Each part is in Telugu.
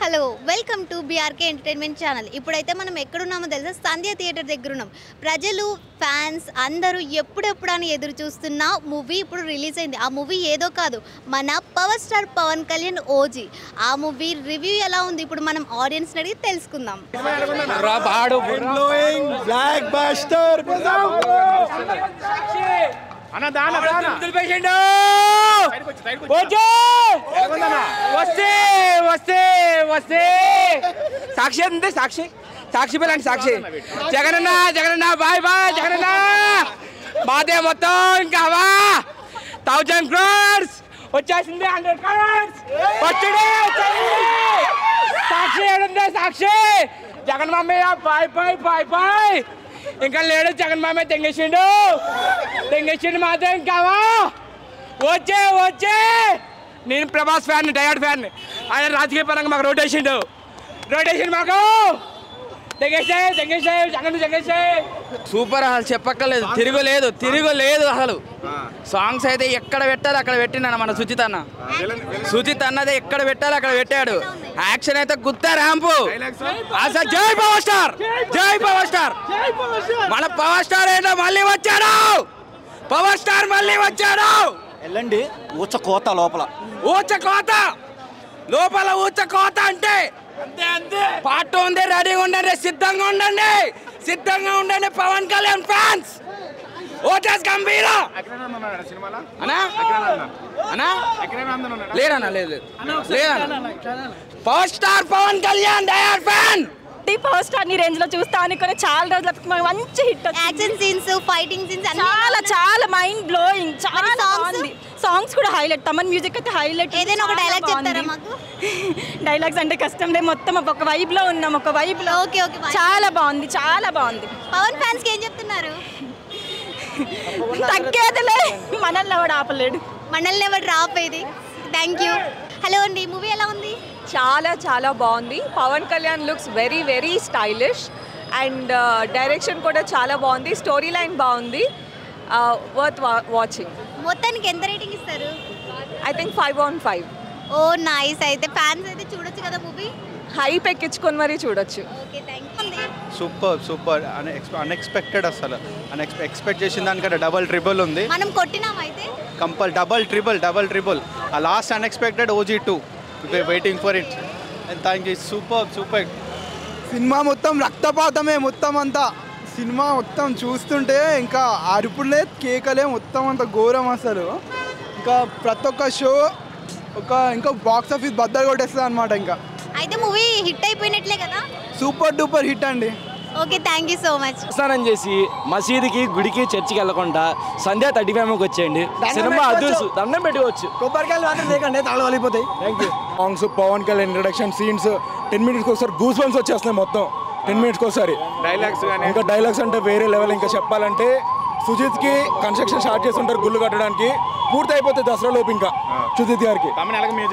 Hello welcome to BRK entertainment channel. ఇప్పుడైతే మనం ఎక్కడున్నామో తెలుసా? సంధ్య థియేటర్ దగ్గర ఉన్నాం. ప్రజలు ఫ్యాన్స్ అందరూ ఎప్పుడెప్పుడు అని ఎదురు చూస్తున్న మూవీ ఇప్పుడు రిలీజ్ అయింది. ఆ మూవీ ఏదో కాదు, మన power star Pawan Kalyan OG. ఆ మూవీ రివ్యూ ఎలా ఉంది ఇప్పుడు మనం ఆడియన్స్ అడిగి తెలుసుకుందాం. సాక్షి అంతే సాక్షి పిల్లండి సాక్షి జగనన్న బాయ్ జగనన్న మాదే మొత్తం ఇంకా 1000 crores వచ్చేసింది 100 crores వచ్చాడు సాక్షి ఏడుంది సాక్షి జగన్ మామయ్య బాయ్ ఇంకా లేడు జగన్ మామయ్య తెంగేసిండు మాదే ఇంకా వచ్చే నేను ప్రభాస్ ఫ్యాన్ డయాడ్ ఫ్యాన్ ఆయన రాజకీయ పరంగా మాకు రొటేషన్ మాకు సూపర్ అసలు చెప్పక్కర్లేదు తిరుగులేదు అసలు సాంగ్స్ అయితే ఎక్కడ పెట్టాలి అక్కడ పెట్టినా మన సుజిత్ అన్నదే ఎక్కడ పెట్టాలి అక్కడ పెట్టాడు యాక్షన్ అయితే గుత్తా ర్యాంపు అసలు జై పవర్ స్టార్ మన పవర్ స్టార్ ఏంటో మళ్ళీ వచ్చాడు వెళ్ళండి ఊచ కోత లోపల ఊచ కోత అంటే పాట ఉంది రెడీగా ఉండండి సిద్ధంగా ఉండండి పవన్ కళ్యాణ్ ఫ్యాన్స్ ఓటేస్ గంభీరా లేదన్నా లేదు power star Pawan Kalyan dire fan power star ని రేంజ్ లో చూస్తా అనుకుని చాలా రోజులు మంచి hit. Action scenes, fighting scenes చాలా మైండ్ బ్లోయింగ్. చాలా సాంగ్స్ కూడా హైలైట్. తమన్ మ్యూజిక్ అయితే హైలైట్. ఏదైనా ఒక డైలాగ్ చెప్తారా మాకు? డైలాగ్స్ అంటే కష్టం. మొత్తం ఒక వైబ్ లో ఉన్నాం. ఓకే చాలా బాగుంది. పవన్ ఫ్యాన్స్ కి ఏం చెప్తున్నారు? తగ్గేదిలే, మనల్ని ఎవడు ఆపలేడు. మనల్ని ఎవరు రాపేది. Thank you. హలో అండి, మూవీ ఎలా ఉంది? చాలా బాగుంది. Pawan Kalyan looks very stylish and direction కూడా చాలా బాగుంది. స్టోరీ లైన్ బాగుంది. Worth watching. మొత్తానికి ఎంత రేటింగ్ ఇస్తారు? I think 5/5. Oh nice. అయితే ఫ్యాన్స్ అయితే చూడొచ్చు కదా మూవీ? హైప్ ఎక్కించుకొని మరీ చూడొచ్చు. Okay thank you. Super unexpected. అసలు ఎక్స్పెక్ట్ చేసిన దానికంటే డబల్ ట్రిబుల్ ఉంది. మనం కొట్టినాం అయితే డబల్ ట్రిబుల్. ఆ last unexpected OG 2 waiting for it and thank you. Super. Cinema మొత్తం రక్తపాతమే. మొత్తం అంతా సినిమా మొత్తం చూస్తుంటే ఇంకా అరుపులే కేకలే మొత్తం అంత ఘోరం అసలు. ఇంకా ప్రతి ఒక్క షో ఇంకా బాక్స్ ఆఫీస్ బద్దలు కొట్టేస్తుంది అనమాట. ఇంకా అయితే మూవీ హిట్ అయిపోయినట్లే కదా? సూపర్ డూపర్ హిట్ అండి. Okay thank you so much. స్నానం చేసి మసీదుకి గుడికి చర్చికి వెళ్ళకుండా సంధ్య 35కి వచ్చేయండి. సినిమా అదృష్టం దండం పెట్టుకోవచ్చు. కొబ్బరికాయలు మాత్రం లేకండి, తాళం వెళ్ళిపోతాయి. Thank you. Songs, Pawan Kalyan introduction scenes 10 minutes ఒకసారి గూస్ బంప్స్ వచ్చేస్తున్నాయి. మొత్తం 10 minutes ఒకసారి ఇంకా డైలాగ్స్ అంటే వేరే లెవెల్. ఇంకా చెప్పాలంటే సుజిత్కి కన్స్ట్రక్షన్ స్టార్ట్ చేస్తుంటారు గుళ్ళు కట్టడానికి, పూర్తి అయిపోతుంది దసరా లోపు. ఇంకా సుజిత్ గారికి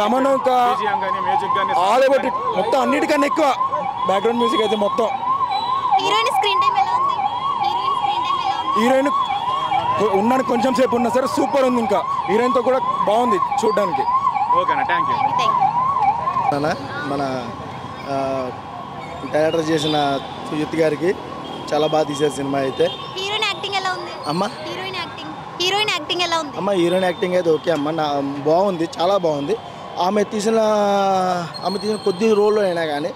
తమను ఇంకా ఆల్ ఓవర్ మొత్తం అన్నిటికన్నా ఎక్కువ బ్యాక్గ్రౌండ్ మ్యూజిక్ అయితే మొత్తం. హీరోయిన్ స్క్రీన్ టైం ఎలా ఉంది? హీరోయిన్ ఉన్నాను కొంచెం సేపు ఉన్నా సరే సూపర్ ఉంది. ఇంకా హీరోయిన్తో కూడా బాగుంది చూడడానికి. మన డైరెక్టర్ చేసిన సుజిత్ గారికి చాలా బాగా తీశారు సినిమా అయితే. హీరోయిన్ యాక్టింగ్ ఎలా ఉంది అమ్మా? హీరోయిన్ యాక్టింగ్ ఎలా ఉంది అమ్మ? హీరోయిన్ యాక్టింగ్ అయితే ఓకే అమ్మ, బాగుంది, చాలా బాగుంది. ఆమె తీసిన కొద్ది రోల్లో అయినా కానీ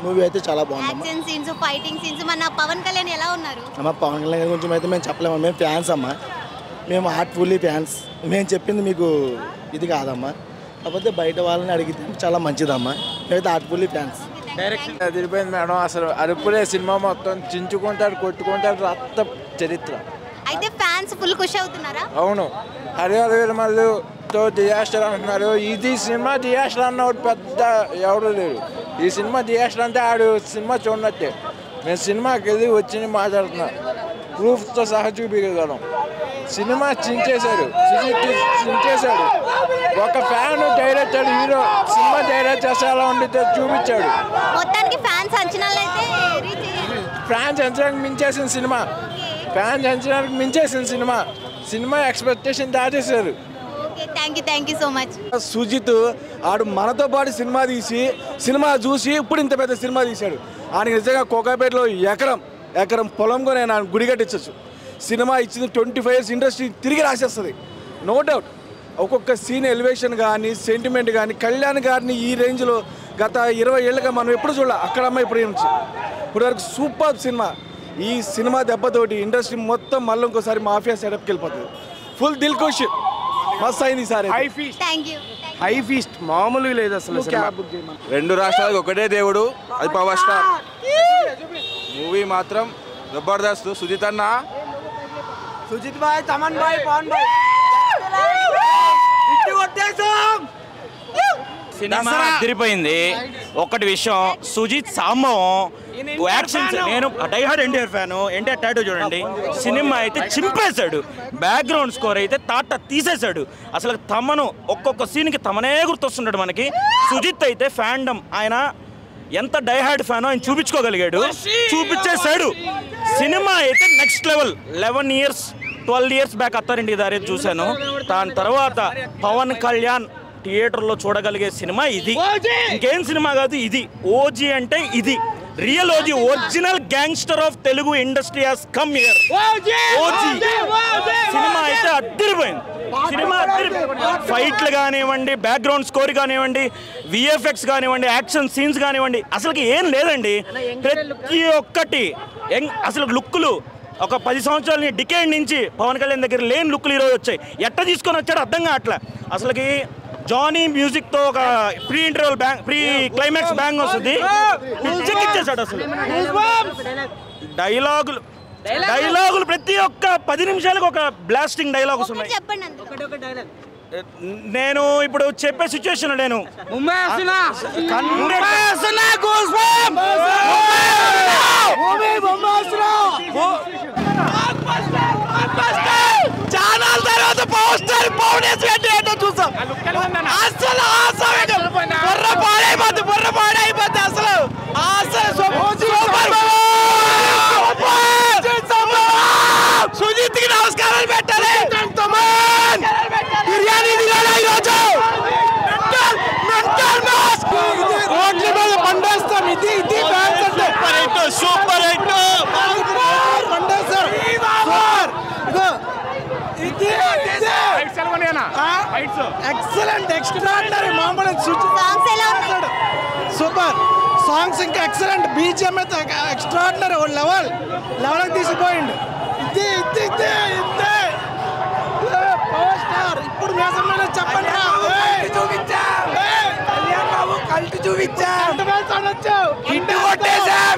మూవీ అయితే చాలా బాగుంది. Action scenes, fighting scenes. మన పవన్ కళ్యాణ్ ఎలా ఉన్నారు? అమ్మ పవన్ కళ్యాణ్ గారి గురించి అయితే మేము చెప్పలేము. మేము ఫ్యాన్స్ అమ్మ, మేము హార్ట్ఫుల్లీ ఫ్యాన్స్. మేము చెప్పింది మీకు ఇది కాదమ్మా, కాకపోతే బయట వాళ్ళని అడిగితే చాలా మంచిదమ్మా. మేమైతే హార్ట్ఫుల్లీ ఫ్యాన్స్. డైరెక్షన్ అదిరిపోయింది మేడం. అసలు అరుపులే సినిమా మొత్తం చించుకుంటాడు, కొట్టుకుంటాడు, రక్త చరిత్ర. అయితే ఫ్యాన్స్ ఫుల్ ఖుషి అవుతున్నారా? అవును. హరిహరమల్లుతో డిజాస్టర్ అంటున్నారు. ఇది సినిమా డిజాస్టర్ అన్న పెద్ద ఎవరు లేరు. ఈ సినిమా డిజాస్టర్ అంటే ఆడు సినిమా చూడనట్టే. మేము సినిమాకి వెళ్ళి వచ్చి మాట్లాడుతున్నాం, ప్రూఫ్తో సహా చూపించగలం. సినిమా చించేశాడు. ఒక fan director hero cinema direct చేస్తే ఎలా ఉండితే చూపించాడు. మొత్తానికి ఫ్యాన్స్ అంచనాలు అయితే ఫ్యాన్స్ అంచనాలకు మించేసిన సినిమా. సినిమా ఎక్స్పెక్టేషన్ దాటేశారు. Thank you so much. Sujeeth ఆడు మనతో పాటు సినిమా చూసి ఇప్పుడు ఇంత పెద్ద సినిమా తీశాడు. ఆయనకి నిజంగా కోకాపేటలో ఎకరం పొలం కొని ఆయన గుడి కట్టించచ్చు. సినిమా ఇచ్చింది 25 years ఇండస్ట్రీ తిరిగి రాసేస్తుంది, నో డౌట్. ఒక్కొక్క సీన్ ఎలివేషన్ కానీ సెంటిమెంట్ కానీ కళ్యాణ్ గారిని ఈ రేంజ్లో గత 20 ఏళ్ళుగా మనం ఎప్పుడు చూడాలి. అక్కడమ్మ ఇప్పుడు వరకు సూపర్ సినిమా. ఈ సినిమా దెబ్బతోటి ఇండస్ట్రీ మొత్తం మళ్ళీ ఇంకోసారి మాఫియా సెటప్కి వెళ్ళిపోతుంది. ఫుల్ దిల్ ఖుష్ మస్త్ అయింది సార్. హై ఫీస్ట్ మామూలుగా లేదు అసలు. రెండు రాష్ట్రాలకు ఒకటే దేవుడు, అది పవర్ స్టార్. మూవీ మాత్రం జబర్దస్త్. సుజిత్ అన్న, సుజిత్ భాయ్, తమన్ భాయ్, పవన్ భాయ్ సినిమా అదిరిపోయింది. ఒకటి విషయం, సుజిత్ సంభవం యాక్షన్స్. నేను die-hard NTR fan. NTR tattoo చూడండి. సినిమా అయితే చింపేశాడు. బ్యాక్గ్రౌండ్ స్కోర్ అయితే తీసేశాడు. అసలు తమను ఒక్కొక్క సీన్కి తమనే గుర్తొస్తున్నాడు మనకి. సుజిత్ అయితే ఫ్యాండమ్, ఆయన ఎంత డైహార్డ్ ఫ్యానో ఆయన చూపించుకోగలిగాడు, చూపించేశాడు. సినిమా అయితే next level. 11 years 12 years back Attarintiki Daari చూశాను. దాని తర్వాత పవన్ కళ్యాణ్ థియేటర్లో చూడగలిగే సినిమా ఇది. ఇంకేం సినిమా కాదు ఇది. ఓజీ అంటే ఇది real OG, original gangster of Telugu industry has come here. OG cinema అయితే అద్దరిపోయింది. సినిమా ఫైట్లు కానివ్వండి, బ్యాక్గ్రౌండ్ స్కోర్ కానివ్వండి, విఎఫ్ఎక్స్ కానివ్వండి, యాక్షన్ సీన్స్ కానివ్వండి, అసలుకి ఏం లేదండి. ప్రతి ఒక్కటి అసలు లుక్కులు ఒక 10 సంవత్సరాల డికేడ్ నుంచి పవన్ కళ్యాణ్ దగ్గర లేని లుక్కులు ఈరోజు వచ్చాయి. ఎట్ట తీసుకొని వచ్చాడు అర్థం కావట్లే. అసలుకి జానీ మ్యూజిక్తో ఒక ప్రీ క్లైమాక్స్ బ్యాంగ్ వస్తుంది, పిచ్చెక్కిచ్చేసాడు అసలు. డైలాగులు ప్రతి ఒక్క 10 నిమిషాలకు ఒక బ్లాస్టింగ్ డైలాగ్స్ ఉన్నాయి. నేను ఇప్పుడు చెప్పే సిచ్యువేషన్ నేను ఛానల్ తర్వాత పోస్టర్ చూసాం. బుర్ర పాడైపోద్ది అసలు. సుజిత్ కి నమస్కారాలు పెట్టాలి. బిర్యానీ తినాలి ఈరోజు. పండేస్తాం. ఇది సూపర్ హిట్. Excellent, extraordinary. మామూలు సూపర్ సాంగ్స్, ఇంకా ఎక్సలెంట్. బీజిఎం అయితే ఎక్స్ట్రాడినరీ. లెవెల్కి తీసిపోయిండు. Power star. ఇప్పుడు చెప్పండి,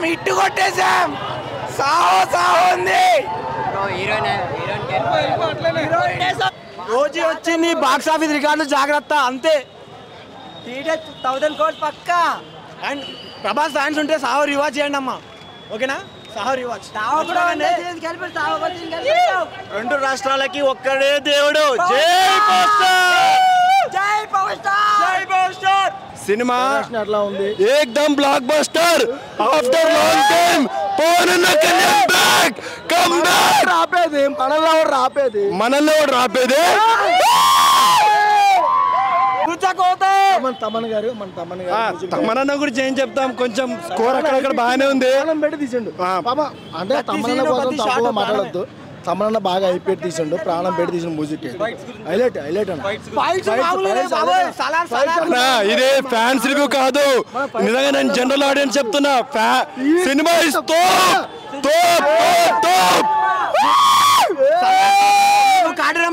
హిట్ కొట్టేశాం. సాహో ఉంది. రోజు వచ్చింది బాక్స్ ఆఫీస్ రికార్డులు జాగ్రత్త అంతే. 1000 crores పక్కా. అండ్ ప్రభాస్ ఫ్యాన్స్ ఉంటే సాహో రివాచ్ చేయండి అమ్మా, ఓకేనా? సాహో రివాచ్. రెండు రాష్ట్రాలకి ఒక్కడే దేవుడు. జై పవర్ స్టార్. సినిమా ఎట్లా ఉంది? ఏకదమ్ blockbuster. After long time Pawan అన్న కళ్యాణ్ బ్యాక్, కమ్ బ్యాక్. రాపేది మనల్లో రాపేది. తమనన్న గురించి ఏం చెప్తాం, కొంచెం స్కోర్ అక్కడక్కడ బాగానే ఉంది. పెట్టి తీసిండు అంటే తమనన్న కోసం తక్కువ మాట్లాడద్దు. తమనన్న బాగా అయిపోయి తీసిండు, ప్రాణం పెట్టి తీసిన మ్యూజిక్ హైలైట్ అన్న. ఇదే ఫ్యాన్స్ రివ్యూ కాదు, నిజంగా నేను జనరల్ ఆడియన్స్ చెప్తున్నా. సినిమా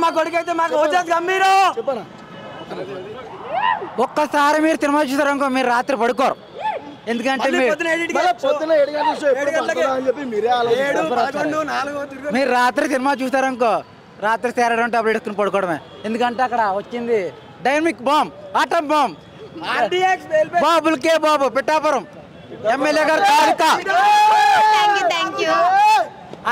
మా కొడుకైతే మాకు వచ్చేది గంభీరం. ఒక్కసారి మీరు తిరుమల చూసారనుకో, మీరు రాత్రి పడుకోరు. ఎందుకంటే మీరు రాత్రి సినిమా చూసారనుకో, రాత్రి తేరడం టాబ్లెట్ వేసుకుని పడుకోవడమే. ఎందుకంటే అక్కడ వచ్చింది డైనమిక్ బాంబ్, ఆటం బాంబ్. బాబులకే బాబు పిఠాపురం ఎమ్మెల్యే గారు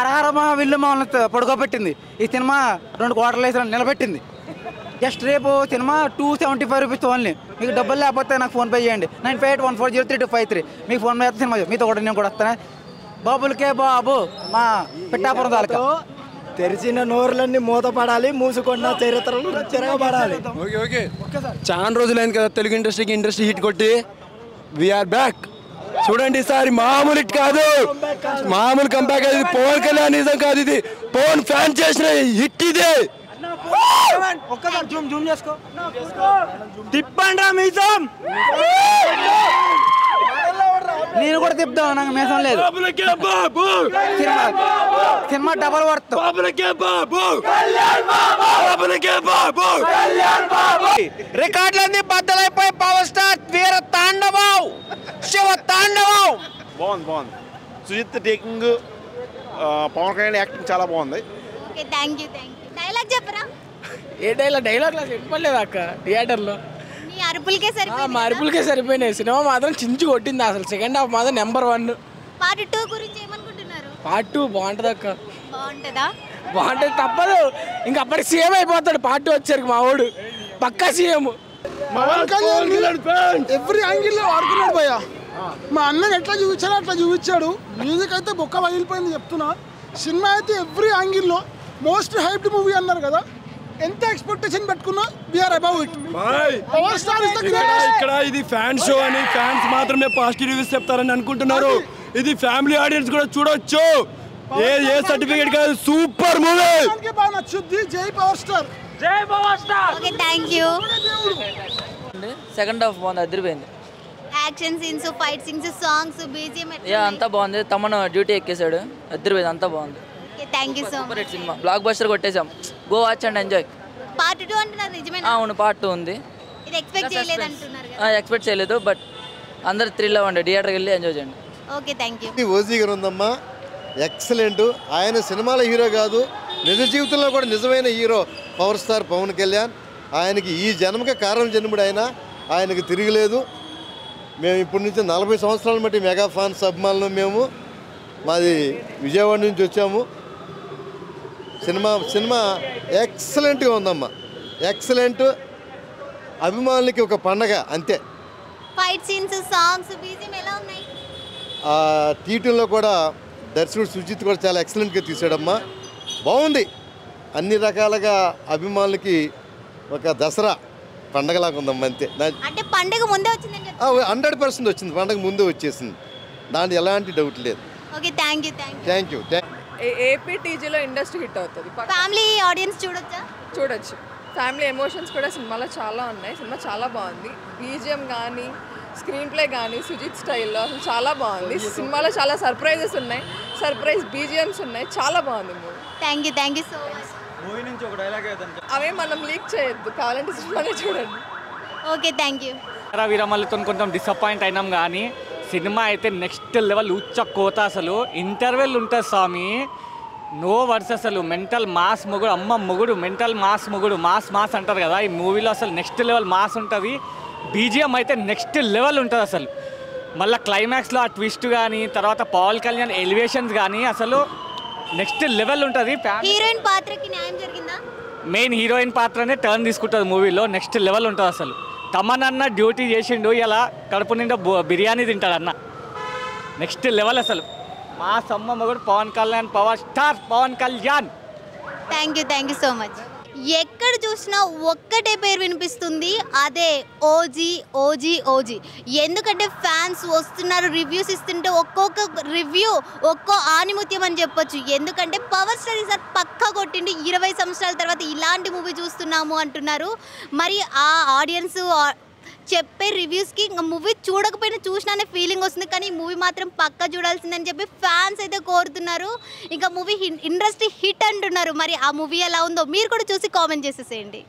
అరహరమా విల్లు మమ్మల్ని పడుకోబెట్టింది. ఈ సినిమా 2 quarters వేసిన నిలబెట్టింది. జస్ట్ రేపు సినిమా 275 rupees ఓన్లీ. మీకు డబ్బులు లేకపోతే నాకు ఫోన్పే చేయండి. 9814032253. మీకు ఫోన్ మీద సినిమా మీతో కూడా నేను కూడా వస్తాను. బాబులకే బాబు మా పిఠాపురం తాలూకా తెరిచిన నోరులన్నీ మూతపడాలి, మూసుకున్న చరిత్రలు తిరగబడాలి. ఓకే ఓకే చాలా రోజులైంది కదా తెలుగు ఇండస్ట్రీ హిట్ కొట్టి. We're back. చూడండి ఈసారి మామూలు హిట్ కాదు, మామూలు కంబ్యాక్. ఇది పవన్ కళ్యాణ్ నిజం కాదు, ఇది పవన్ ఫ్యాన్ చేసిన హిట్. ఇది ఒక్కసారి జూమ్ చేసుకో, తిప్పండి మీసం. నేను కూడా తిప్పుతాను, నాకు మీసం లేదు. Cinema double worth. రికార్డులన్నీ బద్దలైపోయి పవర్ స్టార్ వీర తాండవం, శివ తాండవం. బాగుంది. సుజిత్ టేకింగ్, పవన్ కళ్యాణ్ యాక్టింగ్ చాలా బాగుంది. డైలాగ్ చెప్పరా? ఏ డైలాగ్ చెప్పలేదు అక్క థియేటర్లో. మీ అరుపులకే సరిపోయింది. మా అరుపులకే సరిపోయినాయి. సినిమా మాత్రం చించి కొట్టింది అసలు. సెకండ్ హాఫ్ మాత్రం నెంబర్ 1. పార్ట్ 2 గురించి ఏమనుకుంటున్నారు? పార్ట్ 2 బాగుంటుంది అక్క. బాగుంటుందా? బాగుంటుంది, తప్పదు. ఇంకా అప్పటికి సీఎం అయిపోతాడు పార్ట్ 2 వచ్చారు. మా వాడు పక్కా సీఎం. ఎవ్రీ యాంగిల్లో ఆడుకున్నాడు భయ్యా. మా అన్నని ఎట్లా చూపించాడో అట్లా చూపించాడు. మ్యూజిక్ అయితే బొక్క వదిలిపోయింది చెప్తున్నా. సినిమా అయితే ఎవ్రీ యాంగిల్లో మోస్ట్ హైప్డ్ మూవీ అన్నారు కదా, ఎంత ఎక్స్పెక్టేషన్ పెట్టుకున్నా we are above it. Power star is the greatest. ఇక్కడ ఇది ఫ్యాన్ షో అని ఫ్యాన్స్ మాత్రమే పాజిటివ్ రివ్యూస్ చెప్తారని అనుకుంటున్నారు. ఇది ఫ్యామిలీ ఆడియన్స్ కూడా చూడొచ్చు. ఏ సర్టిఫికేట్ కాదు, సూపర్ మూవీ. బాగా నచ్చుద్ది. జై పవర్ స్టార్, జై power star. Okay, thank you. Second half బాగుంది, అదిరిపోయింది. Action scenes, fight scenes, songs, BGM అంతా బాగుంది. తమను డ్యూటీ ఎక్కేసాడు, అదిరిపోయింది, అంతా బాగుంది. Thank you so much. Cinema blockbuster కొట్టేసాం. Go watch and enjoy. Part 2 అంటున్నారు, నిజమేనా? అవును, పార్ట్ 2 ఉంది. ఇది ఎక్స్పెక్ట్ చేయలేదు అంటున్నారు కదా? ఎక్స్పెక్ట్ చేయలేదు, బట్ అందరు థ్రిల్ అవ్వండి, థియేటర్కి వెళ్ళి ఎంజాయ్ చేయండి. Okay, thank you. ఓజీ గారు ఉందమ్మా, ఎక్సలెంట్. ఆయన సినిమాల హీరో కాదు, నిజ జీవితంలో కూడా నిజమైన hero power star Pawan Kalyan. ఆయనకి ఈ జన్మకి కారణం జన్ముడు ఆయనకి తిరగలేదు. మేము ఇప్పటి నుంచి 40 సంవత్సరాల బట్టి మెగా ఫ్యాన్స్ అభిమానులు. మేము మాది విజయవాడ నుంచి వచ్చాము. సినిమా ఎక్సలెంట్గా ఉందమ్మా, ఎక్సలెంట్. అభిమానులకి ఒక పండగ అంతే. ఫైట్ సీన్స్, సాంగ్స్, బీజిఎం ఎలా ఉన్నాయి? టీటీలో కూడా దర్శకుడు సుజిత్ కూడా చాలా ఎక్సలెంట్గా తీసాడమ్మా, బాగుంది. అన్ని రకాలుగా అభిమానులకి ఒక దసరా పండగలాగా ఉందమ్మా, అంతే. అంటే పండగ ముందే వచ్చిందని 100% వచ్చింది, పండగ ముందే వచ్చేసింది, దాంట్లో ఎలాంటి డౌట్ లేదు. Okay, thank you. Thank you. AP టీజీలో ఇండస్ట్రీ హిట్ అవుతుంది. ఫ్యామిలీ ఆడియన్స్ చూడొచ్చా? చూడొచ్చు. ఫ్యామిలీ ఎమోషన్స్ కూడా సినిమాలో చాలా ఉన్నాయి. సినిమా చాలా బాగుంది. బీజిఎం కానీ, స్క్రీన్ ప్లే కానీ, సుజిత్ స్టైల్లో అసలు చాలా బాగుంది. సినిమాలో చాలా సర్ప్రైజెస్ ఉన్నాయి, సర్ప్రైజ్ బీజిఎమ్స్ ఉన్నాయి. చాలా బాగుంది movie. Thank you so much. Movie నుంచి ఒక డైలాగ్ అవే మనం లీక్ చేయొద్దు, కావాలంటే సినిమానే చూడండి. Okay, thank you. వీరమల్లితో కొంచెం డిసప్పాయింట్ అయినాం, కానీ సినిమా అయితే నెక్స్ట్ లెవెల్ ఉచ్చ కోత. అసలు ఇంటర్వెల్ ఉంటుంది స్వామి, నో వర్డ్స్. అసలు మెంటల్ మాస్ మొగుడు, అమ్మ మొగుడు, మెంటల్ మాస్ మొగుడు, మాస్ అంటారు కదా. ఈ మూవీలో అసలు నెక్స్ట్ లెవెల్ మాస్ ఉంటుంది. బీజిఎం అయితే నెక్స్ట్ లెవెల్ ఉంటుంది అసలు. మళ్ళీ క్లైమాక్స్లో ఆ ట్విస్ట్ కానీ, తర్వాత పవన్ కళ్యాణ్ ఎలివేషన్స్ కానీ అసలు నెక్స్ట్ లెవెల్ ఉంటుంది. హీరోయిన్ పాత్రకి న్యాయం జరిగిందా? మెయిన్ హీరోయిన్ పాత్రనే టర్న్ తీసుకుంటుంది మూవీలో. నెక్స్ట్ లెవెల్ ఉంటుంది అసలు. తమనన్న డ్యూటీ చేసిండు, ఇలా కడుపు నిండా బిర్యానీ తింటాడు అన్న. నెక్స్ట్ లెవెల్ అసలు. మా సమ్మ మగుడు Pawan Kalyan, power star Pawan Kalyan. Thank you so much. ఎక్కడ చూసినా ఒక్కటే పేరు వినిపిస్తుంది, అదే ఓజీ. ఎందుకంటే ఫ్యాన్స్ వస్తున్నారు, రివ్యూస్ ఇస్తుంటే ఒక్కొక్క రివ్యూ ఒక్కో ఆనిముత్యం అని చెప్పొచ్చు. ఎందుకంటే పవర్ స్టార్ ఈసారి పక్కా కొట్టిండి. 20 సంవత్సరాల తర్వాత ఇలాంటి మూవీ చూస్తున్నాము అంటున్నారు. మరి ఆ ఆడియన్స్ చెప్పే రివ్యూస్కి ఇంకా మూవీ చూడకపోయినా చూసినానే ఫీలింగ్ వస్తుంది. కానీ ఈ మూవీ మాత్రం పక్కా చూడాల్సిందని చెప్పి ఫ్యాన్స్ అయితే కోరుతున్నారు. ఇంకా మూవీ ఇండస్ట్రీ హిట్ అంటున్నారు. మరి ఆ మూవీ ఎలా ఉందో మీరు కూడా చూసి కామెంట్ చేసేసేయండి.